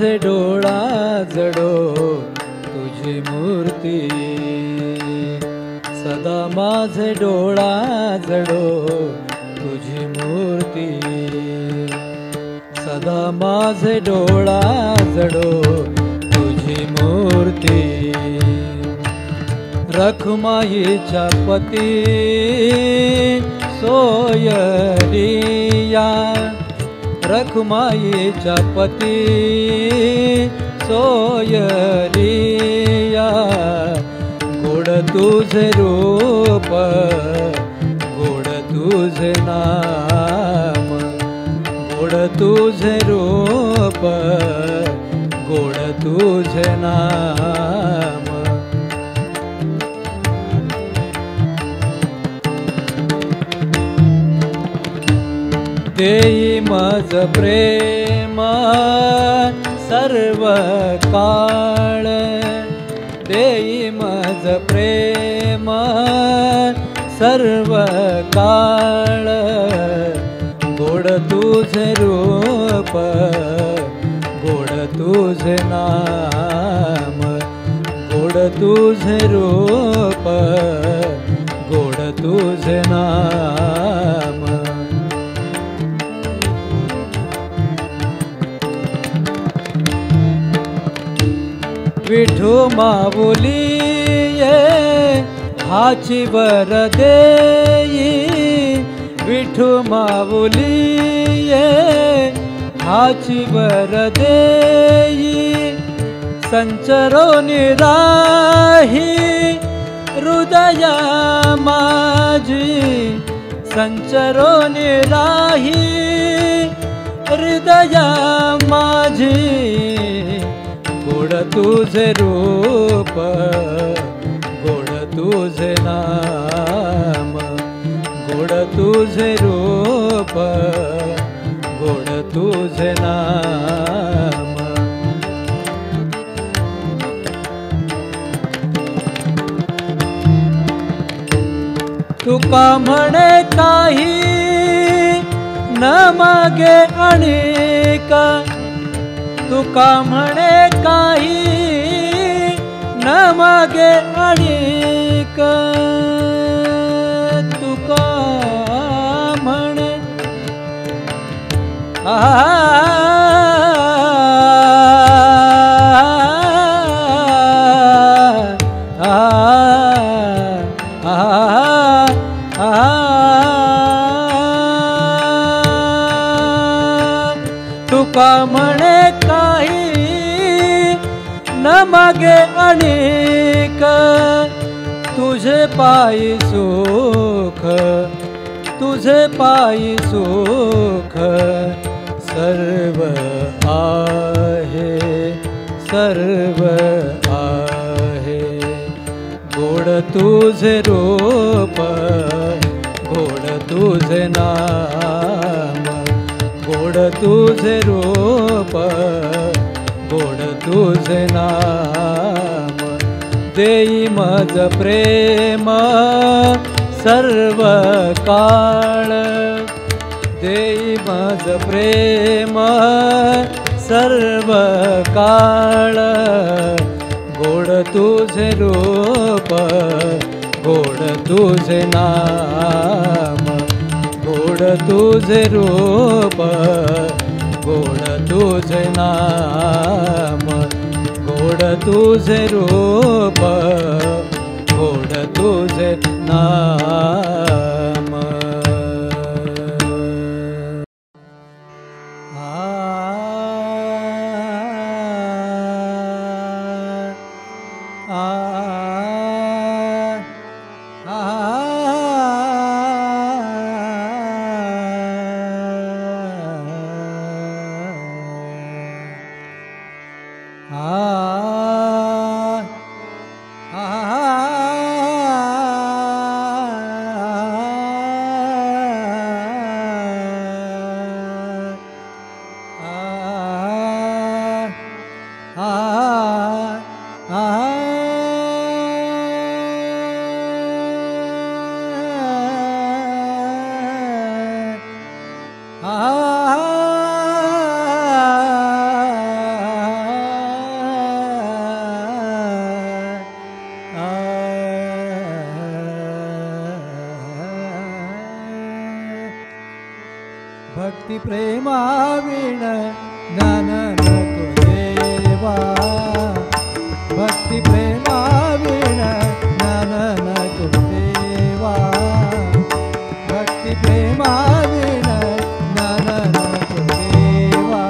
माझे डोळा जडो तुझी मूर्ती, सदा माझे डोळा जडो तुझी मूर्ती, सदा माझे डोळा जडो तुझी मूर्ती। रखुमाईच्या पती सोयरिया, रखुमाईच्या पती सोयरिया, गोड तुझे रूप गोड तुझे नाम, गोड तुझे रूप गोड तुझे नाम। देई मज प्रेम सर्व काळ, देई मज प्रेम सर्व काळ, गोड तुझे रूप गोड तुझे नाम, गोड तुझे रूप गोड तुझे नाम। विठू माऊली ये हाची वर देई, विठू माऊली ये हाची वर देई, संचरो निराही हृदया माझी, संचरो निराही हृदया माझी, गोड तुझे रूप गोड तुझे नाम, गोड तुझे रूप गोड तुझे नाम। तुका म्हणे काही न मागे अनेक, तुका म्हणे काही न मागे अनेक, तुका म्हणे तुका म्हणे काही न मागे अनेक, तुझे पायी सुख तुझे पायी सुख सर्व आहे सर्व आहे, गोड तुझे रूप गोड तुझे नाम, गोड तुझे रूप गोड तुझे नाम। देई मज प्रेम सर्व काळ, देई मज प्रेम सर्व काळ, गोड तुझे रूप गोड तुझे नाम, गोड तुझे रूप गोड तुझे नाम, गोड तुझे रूप गोड तुझे नाम। भक्ती प्रेमाविण ज्ञान नको देवा, भक्ती प्रेमाविण ज्ञान नको देवा, भक्ती प्रेमाविण ज्ञान नको देवा.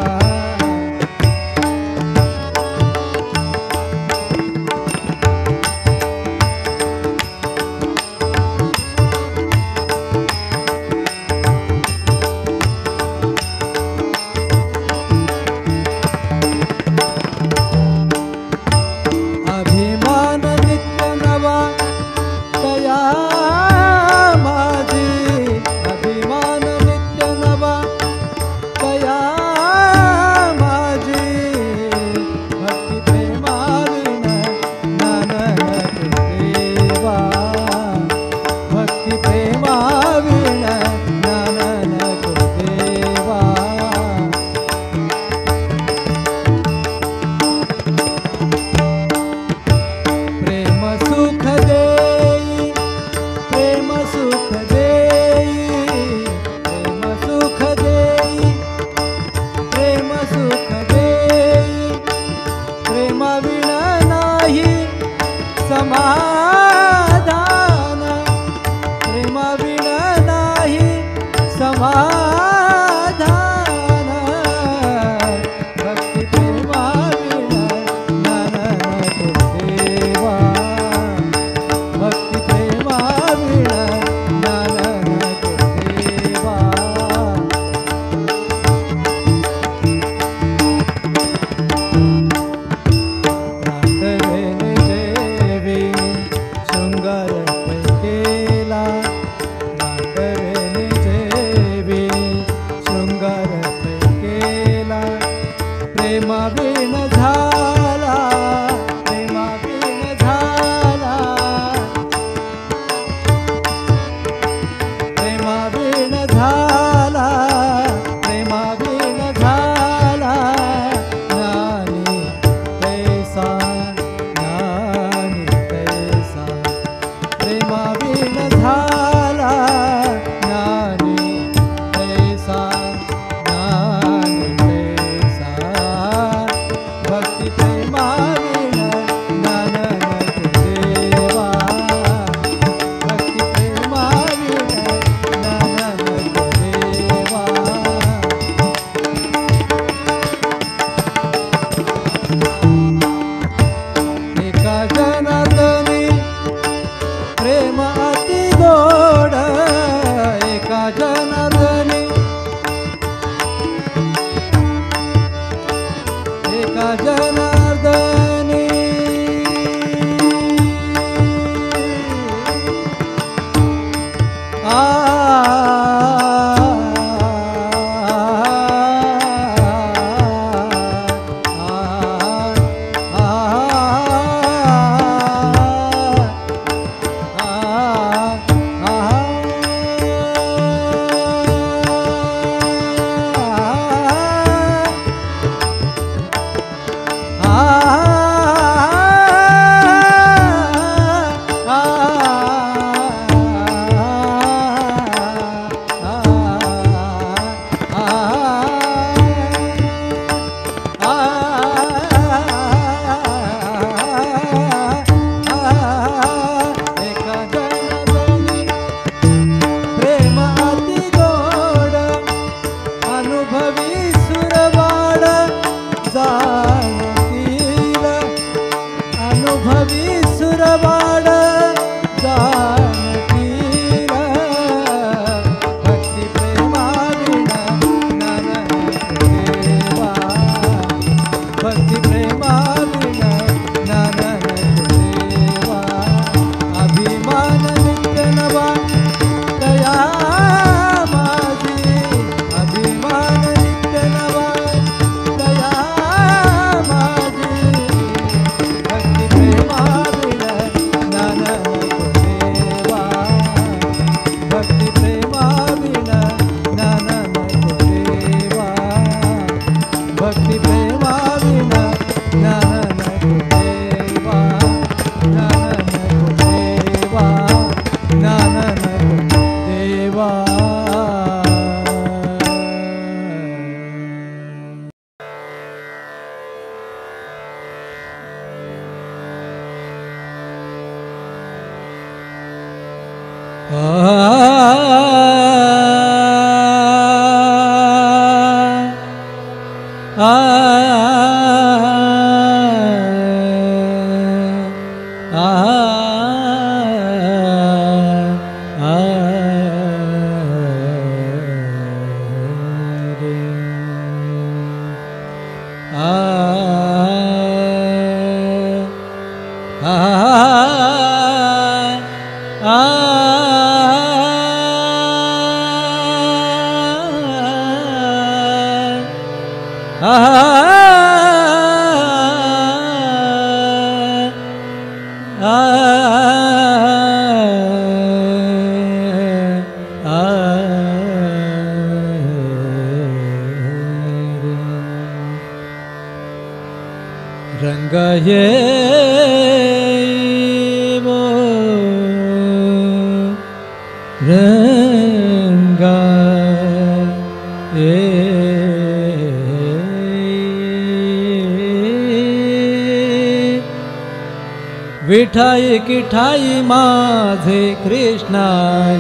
विठाई किठाई माझे कृष्णा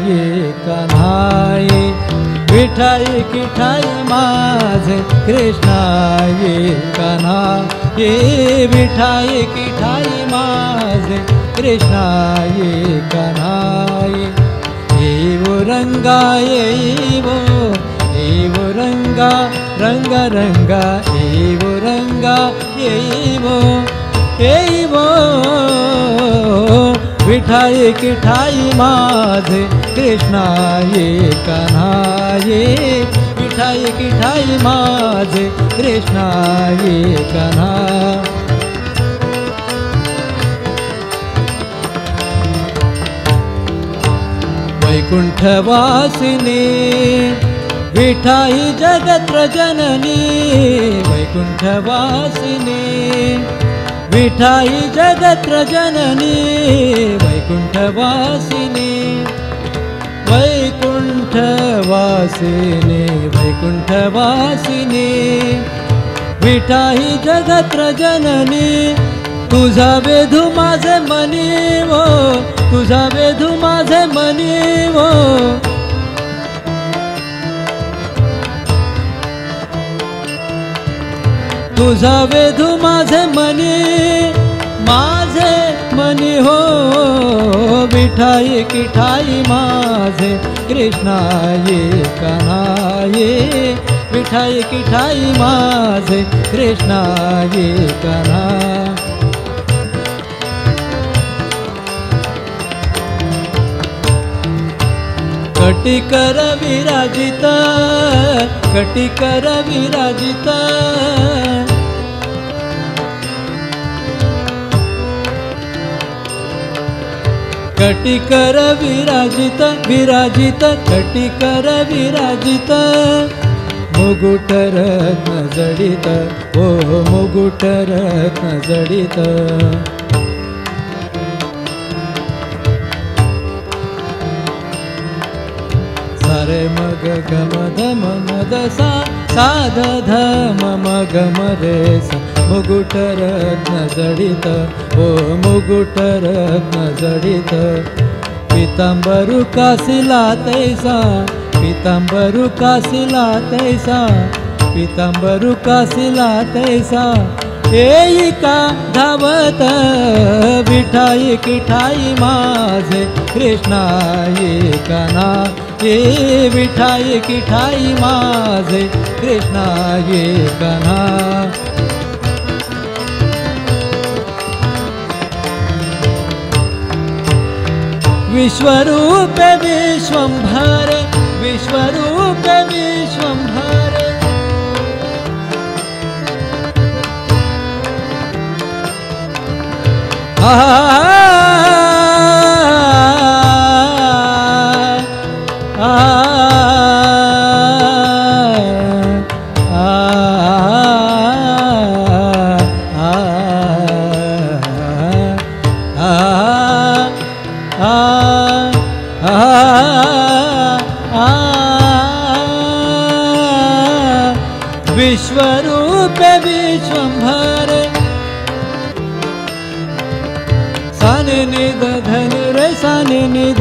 ये कन्हाई, विठाई किठाई माझे कृष्णा ये कन्हा, ये विठाई किठाई माझे कृष्णा ये कन्हाई, येवो रंगा येवो, येवो रंगा रंगा रंगा, येवो रंगा येवो येवो, विठाई किठाई माझे कृष्णा ये कन्हा, ये विठाई किठाई माझे कृष्णा ये कन्हा, वैकुंठवासिनी विठाई जगत्र जननी, वैकुंठवासिनी विठाई जगत्र जननी, वैकुंठवासिनी वैकुंठवासिनी, वैकुंठवासिनी विठाई जगत्र जननी, तुझा वेधू माझे मनी वो, तुझा वेधू माझे मनी वो, तुझा वेधू माझे मनी, माझे मनी हो, विठाई किठाई माझे कृष्णा ये कन्हा, ये विठाई किठाई माझे कृष्णा ये कन्हा, कटिकर विराजित, कटिकर विराजित, कटिकर विराजित, विराजित कटिकर विराजित, मुकुट रत्न जडित, ओ मुकुट रत्न जडित, सारे मग गम धम मद सा, साध धम मग मरे सा, मुकुट रत्न जडित, ओ मुकुट रत्न जडित, पीतांबरू कासिला तैसा, पीतांबरू कासिला तैसा, पीतांबरू कासिला तैसा, एका धावत विठाई किठाई माझे कृष्णा ये कन्हा, ये विठाई किठाई माझे कृष्णा ये कन्हा, विश्वरूप विश्वंभर, विश्वरूप विश्वंभर, विश्वरूप विश्वंभर, सानि निध धनि रे सानि निध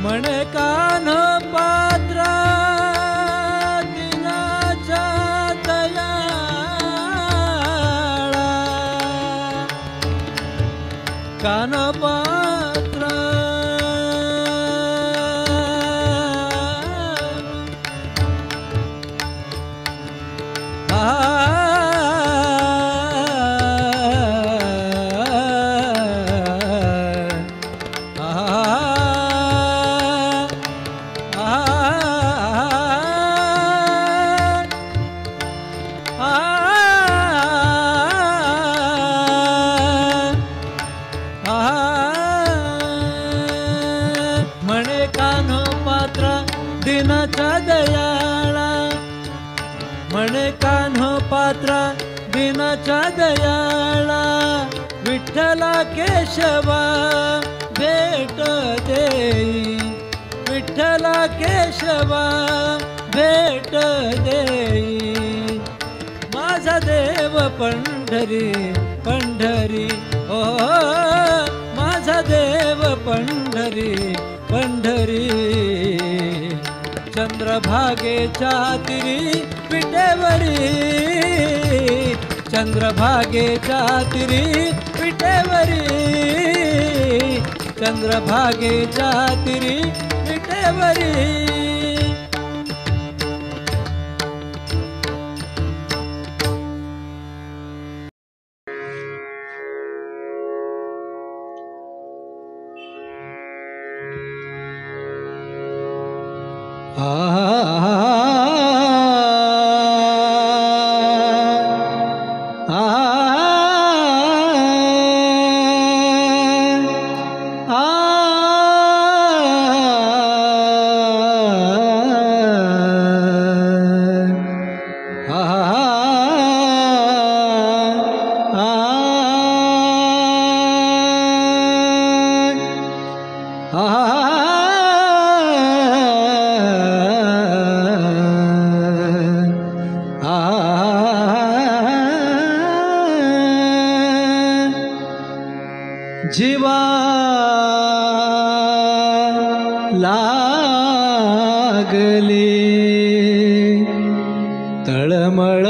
म्हणे कान पात्र दिनाच्या दयाळा कान पात्र म्हणे कान पात्र दिनाचा दयाळा म्हणे कान पात्र दिनाचा दयाळा विठ्ठला केशवा भेट देई विठ्ठला केशवा भेट देई माझा देव पंढरी पंढरी ओ माझा देव पंढरी पंढरी चंद्रभागेच्या तिरी पिठेवरी चंद्रभागेच्या तिरी पिठेवरी चंद्रभागेच्या तिरी पिठेवरी जीवा लागली तळमळ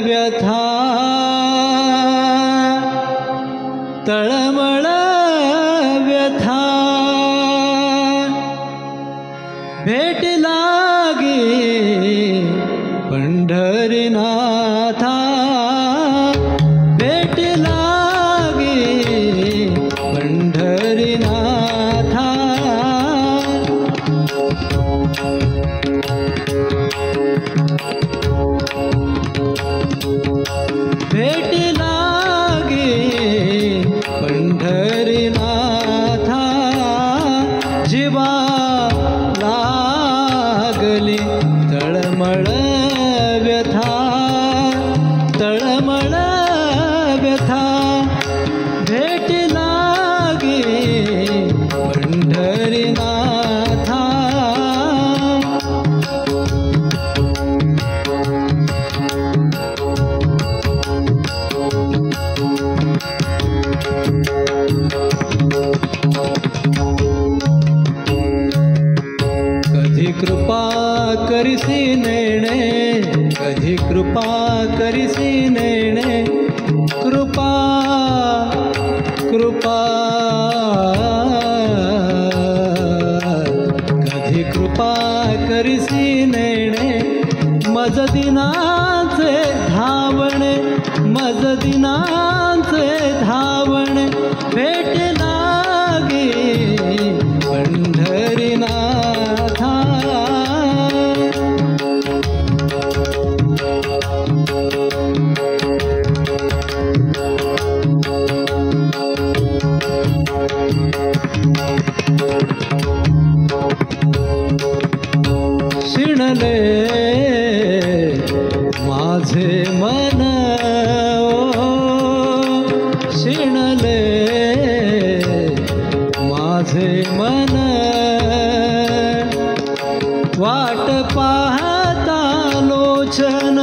व्यथा तळमळ व्यथा भेट लागे पंढरीनाथा भेट लागे पंढरीनाथा भेट लागे पंढरीनाथा जीवा लागली तळमळ व्यथा तळमळ व्यथा भेट लागे पंढरीनाथा कधी कृपा करिसी नेणे कधी कृपा करिसी नेणे कृपा कृपा कधी कृपा करिसी नेणे मज दिनाचे धावणे मज दिनाचे धावणे भेट लागे पंढरीनाथा शिणले माझे मन शिणले माझे मन वाट पाहता लोचन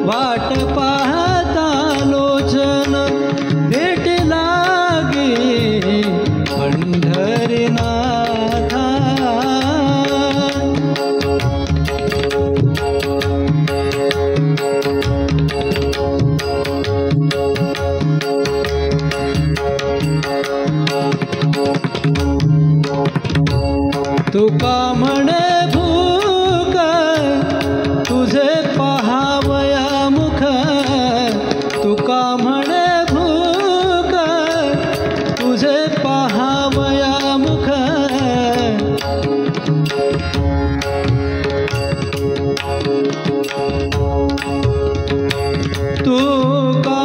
वाट पाहता लोचन भेट लागे पंढरीनाथा तुका म्हणे भूक तुझे पहावया मुख, तुका म्हणे भूक तुझे पहावया मुख, तुका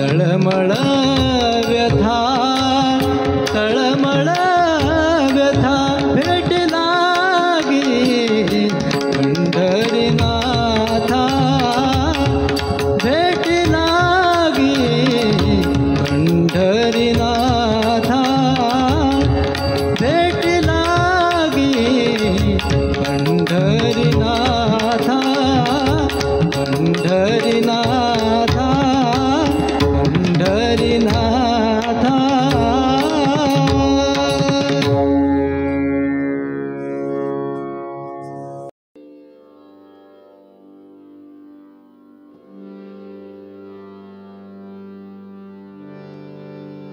तळमळ व्यथा, तळमळ व्यथा भेट लागी पंढरीनाथा, भेट लागी पंढरीनाथा, भेट लागी पंढरीनाथा, पंढरीनाथा, पंढरीनाथा।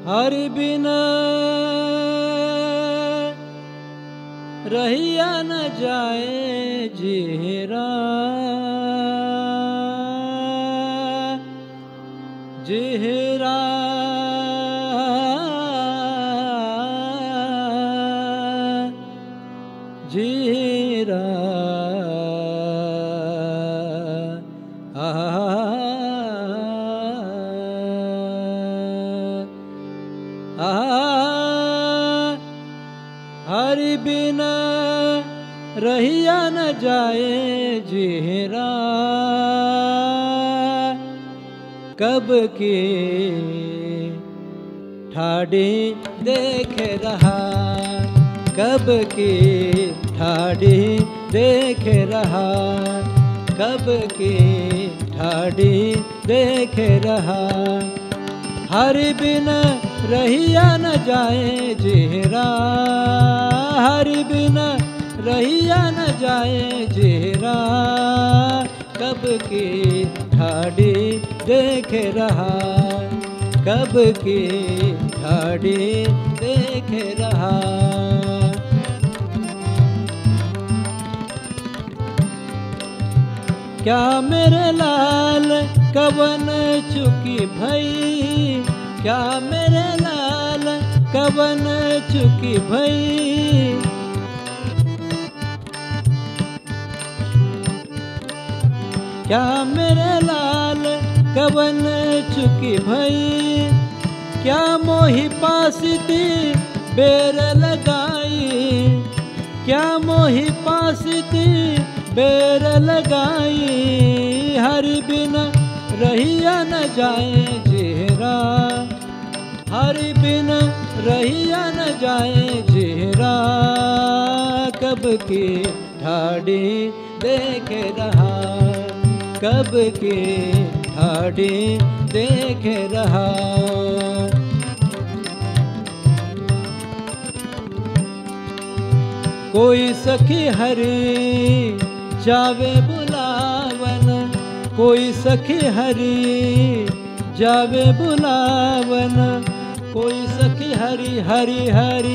हरि बिन रहिया न जाए जेहरा, जेहरा जेहरा हरि बिन रहिया न जाए जेहरा, कब के ठाड़ी देख रहा, कब के ठाड़ी देख रहा, कब के ठाड़ी देख रहा। हरि बिन रहिया न जाए जेहरा, हरि बिन रहिया न जाए जेहरा, कब की ठाड़ी देख रहा, कब की ठाड़ी देख रहा। क्या मेरे लाल कवन चुकी भई, क्या मेरे लाल कवन चुकी भई, क्या मेरे लाल कवन चुकी भई, क्या मोहि पासिती बेर लगाई, क्या मोहि पासिती बेर लगाई। हरि बिन रहिया न जाए जेहरा, हरि बिन रहिया न जाए जेहरा, कब की ठाड़ी देख रहा, कब की ठाड़ी देख रहा। कोई सखी हरि जावे बुलावन, कोई सखी हरि जावे बुलावन, कोई सखी हरि हरि हरि,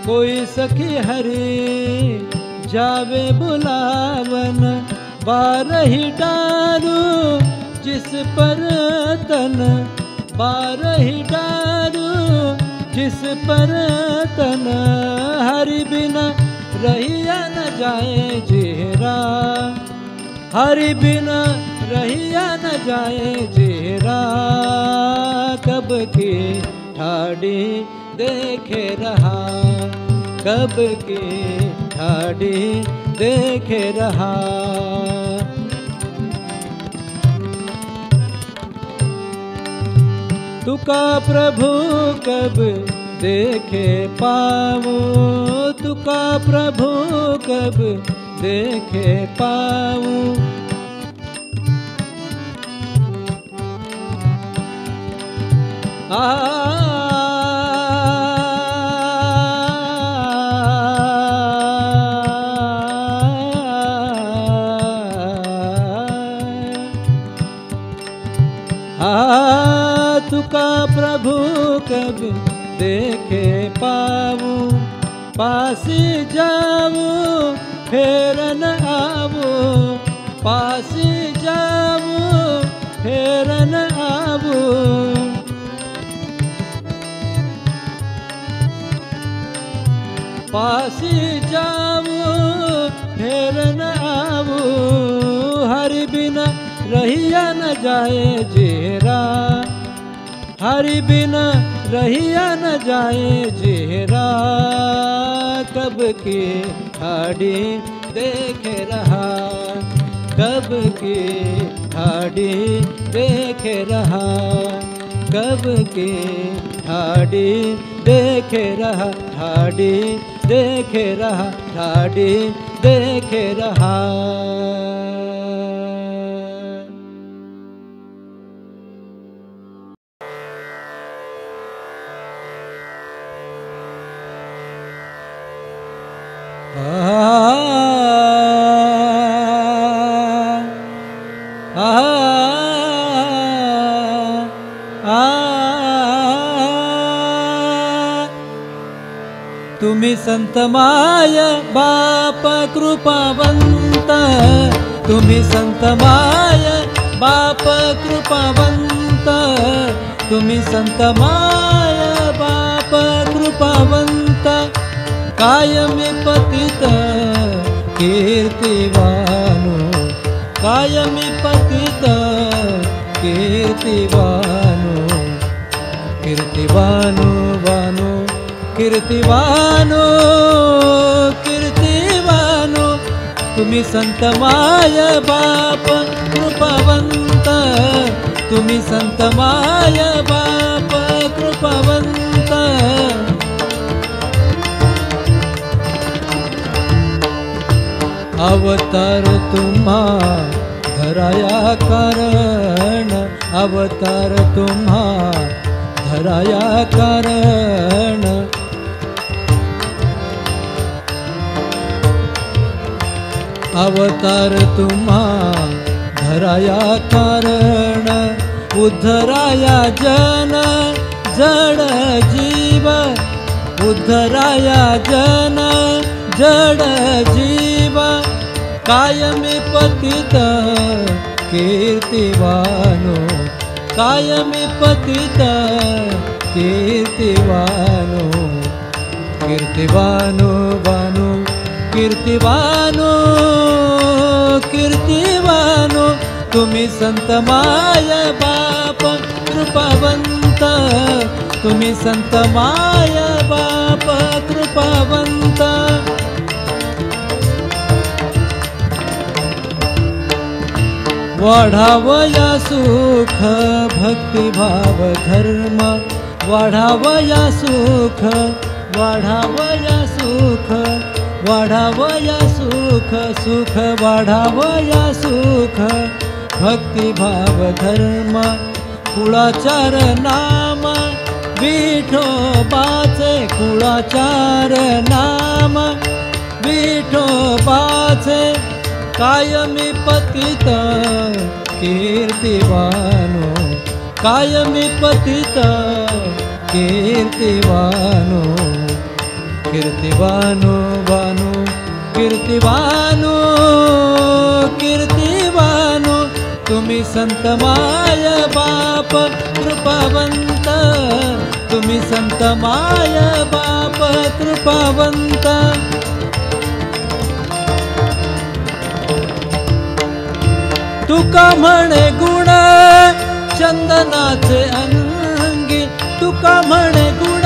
कोई सखी हरि जावे बुलावन, बारही डारू जिस पर तन, बारही डारू जिस पर तन, हरि बिना रहिया न जाए जेरा, हरि बिना रहिया न जाए जेरा, कब की ठाड़ी देखे रहा, कब की ठाड़ी देखे रहा। तुका प्रभु कब देखे पाऊं, तुका प्रभु कब देखे पाऊं, तुका प्रभु कब देखे पाऊं, पास जाऊं फेर न आवूं, पास जाऊं फेर न आवूं, पास जाऊं फेर न आवूं, हरि बिना रहिया न जाए जेरा, हरि बिना रहिया न जाए जेरा, कब की ठाड़ी देखे रहा, कब की ठाड़ी देखे रहा, कब की ठाड़ी देखे रहा, ठाड़ी देखे रहा, ठाड़ी देखे रहा। तुम्ही संत माय बाप कृपावंत, तुम्ही संत माय बाप कृपावंत, तुम्ही संत माय बाप कृपावंत, कायमी पतित कीर्तिवानो, कायमी पतित कीर्तिवानो, कीर्तिवानो वानो, कीर्तिवानो, कीर्तिवानो, तुम्ही संत माय बाप कृपावंत, तुम्ही संत माय बाप कृपावंत, अवतार तुम्हा धराया कारण, अवतार तुम्हा धराया कारण, अवतार तुम्हा धराया कारण, उद्धराया जन जड जीव, उद्धराया जन जड जीव, कायमी पतित कीर्तिवानो, कायमी पतित कीर्तिवानो, कीर्तिवानो वानो, कीर्तिवानो, कीर्तिवानो, तुम्ही संत माय बाप कृपावंत, तुम्ही संत माय बाप कृपावंत, वाढावया सुख भक्तिभाव धर्म, वाढावया सुख, वाढावया सुख, वाढावया सुख, सुख वाढावया सुख, भक्तिभाव धर्म, कुळाचार नाम विठोबाचे, कुळाचार नाम विठोबाचे, कायमी पतित कीर्तिवानो, कायमी पतित कीर्तिवानो कीर्तिवानो वानो कीर्तिवानो कीर्तिवानो तुम्ही संत माय बाप कृपावंत तुम्ही संत माय बाप कृपावंत तुका म्हणे गुण चंदनाचे अंगी तुका म्हणे गुण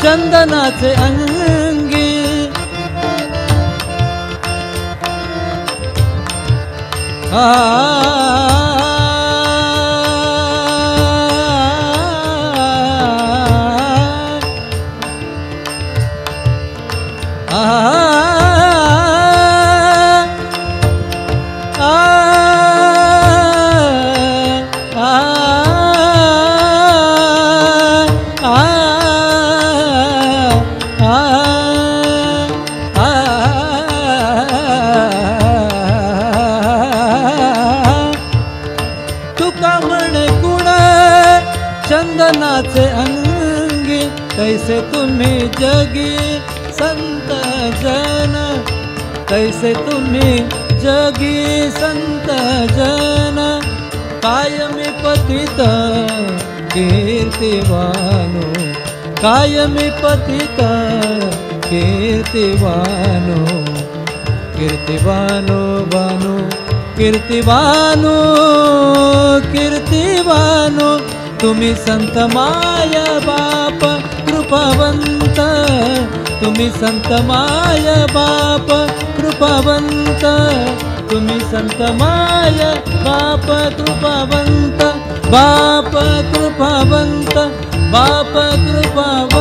चंदनाचे अंगी चंदनाचे अंगी कैसे तुम्ही जगी संत जन कैसे तुम्ही जगी संत जन कायमी पतित कीर्तिवानो कायमी पतित कीर्तिवानो कीर्तिवानो वानो कीर्तिवानो कीर्तिवानो तुम्ही संत माय बाप कृपावंत तुम्ही संत माय बाप कृपावंत तुम्ही संत माय बाप कृपावंत बाप कृपावंत बाप कृपावंत